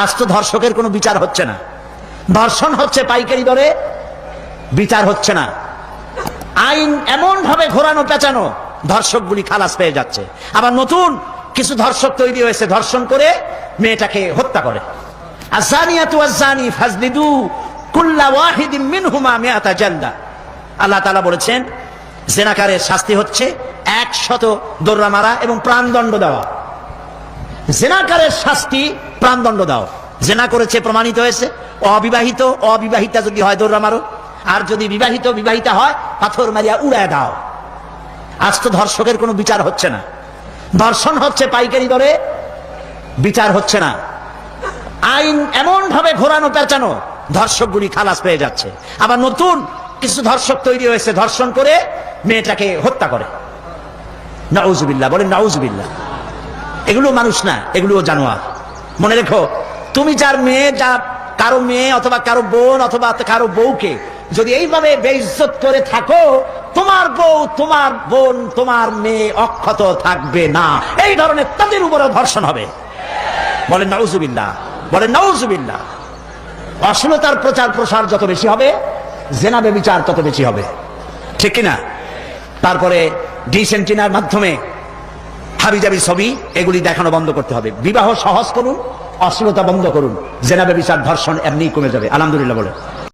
আজ তো ধর্ষকের কোনো বিচার হচ্ছে না, ধর্ষণ হচ্ছে পাইকারি দরে, বিচার হচ্ছে না। আইন এমন ভাবে ঘোরানো পেঁচানো, ধর্ষকগুলি খালাস পেয়ে যাচ্ছে। আবার নতুন কিছু ধর্ষক তৈরি হয়েছে, ধর্ষণ করে মেয়েটাকে হত্যা করে। আযানিয়াতু ওয়াযানি ফাজলিদু কুল্লা ওয়াহিদিন মিনহুমা মিআতা জালদা। আল্লাহ তাআলা বলেছেন জেনাকারের শাস্তি হচ্ছে 100 দোররা মারা এবং প্রাণদণ্ড দেওয়া। জেনাকারের শাস্তি প্রাণদণ্ড দাও। জেনা করেছে প্রমাণিত হয়েছে, অবিবাহিতা যদি হয় দোররা মারো, আর যদি বিবাহিতা হয় পাথর মারিয়া উড়ায় দাও। আজ তো ধর্ষকের কোনো বিচার হচ্ছে না, ধর্ষণ হচ্ছে পাইকারি দরে, বিচার হচ্ছে না। আইন এমন ভাবে ঘোরানো পেঁচানো, ধর্ষকগুলি খালাস পেয়ে যাচ্ছে। আবার নতুন কিছু ধর্ষক তৈরি হয়েছে, ধর্ষণ করে মেয়েটাকে হত্যা করে। নাউজুবিল্লাহ, বলেন নাউজুবিল্লাহ। এগুলো মানুষ না, এগুলো জানোয়ার। মনে রেখো, তুমি যার কারো মেয়ে অথবা কারো বোন অথবা কারো বউকে যদি এইভাবে বেইজ্জত করে থাকো, তোমার বউ, তোমার বোন, তোমার মেয়ে অক্ষত থাকবে না। এই ধরনের তাদের উপরে ধর্ষণ হবে। বলেন নাউজুবিল্লাহ, বলেন নাউজুবিল্লাহ। অশ্লীলতার প্রচার প্রসার যত বেশি হবে, জেনা ব্যভিচার তত বেশি হবে, ঠিক কিনা? তারপরে ডিসেন্টিনার মাধ্যমে হাবিজাবি ছবি এগুলি দেখানো বন্ধ করতে হবে। বিবাহ সহজ করুন, অশ্লীলতা বন্ধ করুন, জেনা ব্যভিচার ধর্ষণ এমনি কমে যাবে। আলহামদুলিল্লাহ বলে।